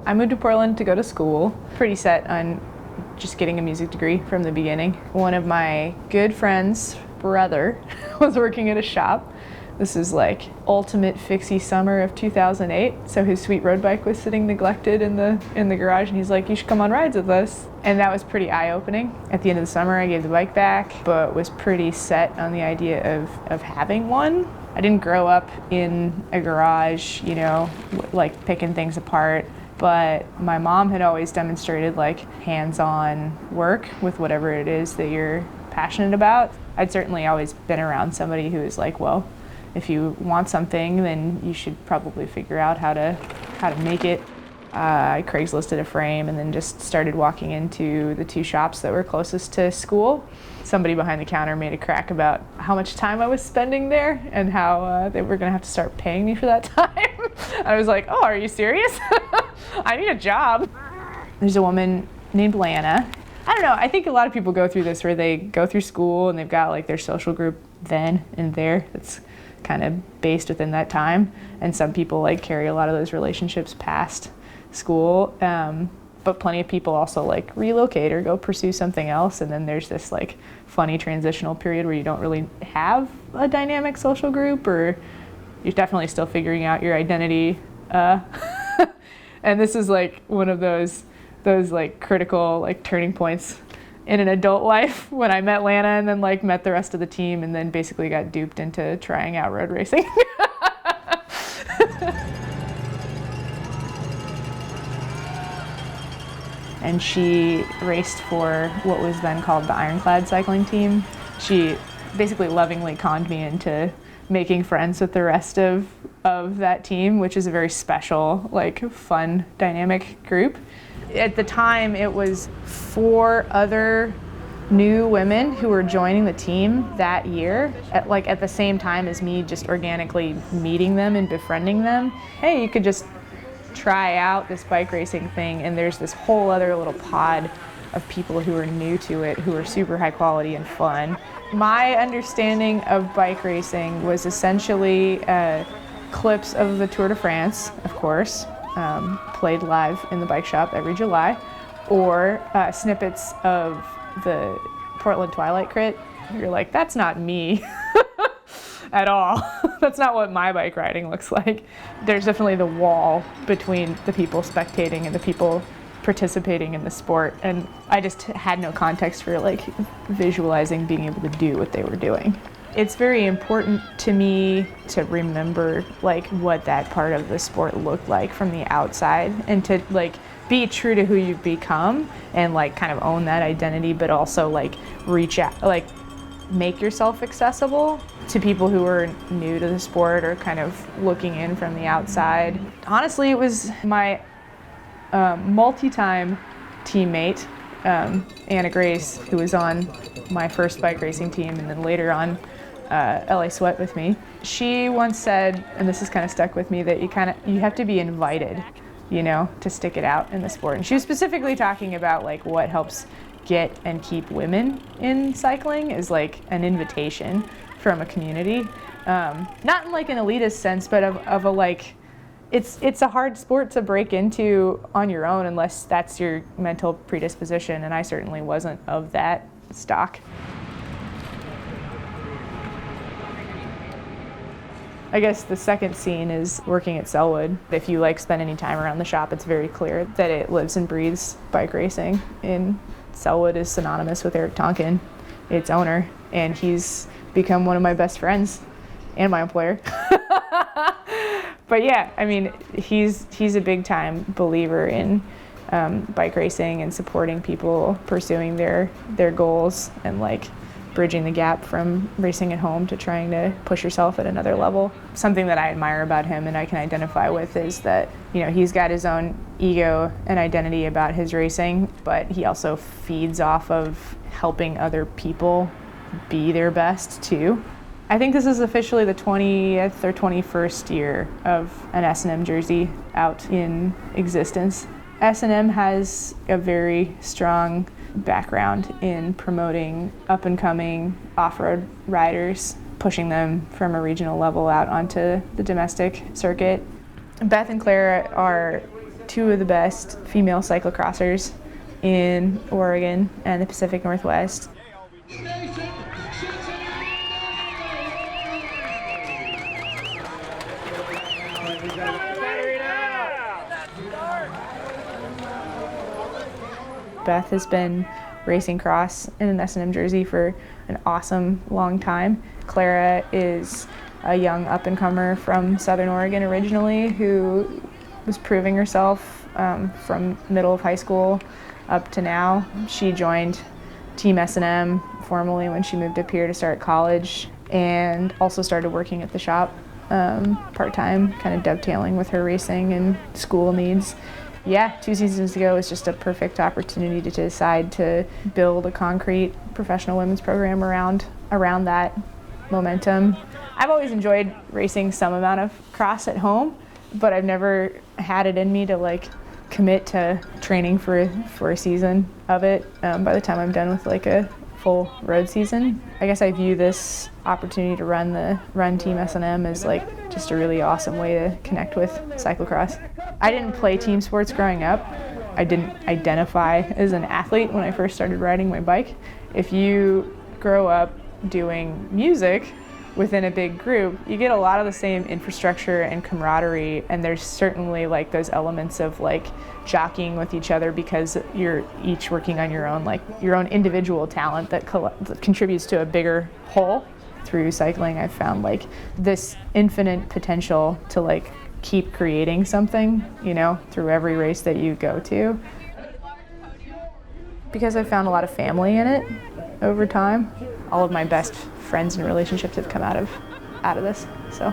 I moved to Portland to go to school. Pretty set on just getting a music degree from the beginning. One of my good friends' brother was working at a shop. This is like ultimate fixie summer of 2008. So his sweet road bike was sitting neglected in the garage, and he's like, "You should come on rides with us." And that was pretty eye-opening. At the end of the summer, I gave the bike back, but was pretty set on the idea of having one. I didn't grow up in a garage, you know, like picking things apart. But my mom had always demonstrated like hands-on work with whatever it is that you're passionate about. I'd certainly always been around somebody who was like, well, if you want something, then you should probably figure out how to make it. I Craigslisted a frame and then just started walking into the two shops that were closest to school. Somebody behind the counter made a crack about how much time I was spending there and how they were gonna have to start paying me for that time. I was like, oh, are you serious? I need a job. There's a woman named Lana. I don't know, I think a lot of people go through this where they go through school and they've got like their social group then and there. That's kind of based within that time. And some people like carry a lot of those relationships past school. But plenty of people also like relocate or go pursue something else. And then there's this like funny transitional period where you don't really have a dynamic social group, or you're definitely still figuring out your identity. And this is like one of those like critical like turning points in an adult life when I met Lana and then like met the rest of the team and then basically got duped into trying out road racing. And she raced for what was then called the Ironclad cycling team. She basically lovingly conned me into making friends with the rest of that team, which is a very special, like fun, dynamic group. At the time, it was 4 other new women who were joining the team that year at the same time as me, just organically meeting them and befriending them. Hey, you could just try out this bike racing thing, and there's this whole other little pod of people who are new to it, who are super high quality and fun. My understanding of bike racing was essentially clips of the Tour de France, of course, played live in the bike shop every July, or snippets of the Portland Twilight Crit. You're like, that's not me at all. That's not what my bike riding looks like. There's definitely the wall between the people spectating and the people participating in the sport, and I just had no context for like visualizing being able to do what they were doing. It's very important to me to remember like what that part of the sport looked like from the outside, and to like be true to who you've become and like kind of own that identity, but also like reach out, like make yourself accessible to people who are new to the sport or kind of looking in from the outside. Honestly, it was my multi-time teammate, Anna Grace, who was on my first bike racing team and then later on LA Sweat with me. She once said, and this has kind of stuck with me, that you have to be invited, you know, to stick it out in the sport. And she was specifically talking about like what helps get and keep women in cycling is like an invitation from a community, not in like an elitist sense, but of a like, it's a hard sport to break into on your own unless that's your mental predisposition, and I certainly wasn't of that stock. I guess the second scene is working at Selwood. If you like spend any time around the shop, it's very clear that it lives and breathes bike racing. And Selwood is synonymous with Eric Tonkin, its owner, and he's become one of my best friends and my employer. But yeah, I mean, he's a big time believer in bike racing and supporting people pursuing their goals and like bridging the gap from racing at home to trying to push yourself at another level. Something that I admire about him and I can identify with is that, you know, he's got his own ego and identity about his racing, but he also feeds off of helping other people be their best too. I think this is officially the 20th or 21st year of an S&M jersey out in existence. S&M has a very strong background in promoting up-and-coming off-road riders, pushing them from a regional level out onto the domestic circuit. Beth and Claire are two of the best female cyclocrossers in Oregon and the Pacific Northwest. Beth has been racing cross in an S&M jersey for an awesome long time. Clara is a young up-and-comer from Southern Oregon originally who was proving herself from middle of high school up to now. She joined Team S&M formally when she moved up here to start college, and also started working at the shop part-time, kind of dovetailing with her racing and school needs. Yeah, 2 seasons ago was just a perfect opportunity to decide to build a concrete professional women's program around that momentum. I've always enjoyed racing some amount of cross at home, but I've never had it in me to like commit to training for a season of it by the time I'm done with like a full road season. I guess I view this opportunity to run Team S&M as like just a really awesome way to connect with cyclocross. I didn't play team sports growing up. I didn't identify as an athlete when I first started riding my bike. If you grow up doing music within a big group, you get a lot of the same infrastructure and camaraderie, and there's certainly like those elements of like jockeying with each other because you're each working on your own individual talent that contributes to a bigger whole. Through cycling, I've found like this infinite potential to like keep creating something, through every race that you go to. Because I've found a lot of family in it over time. All of my best friends and relationships have come out of this. So.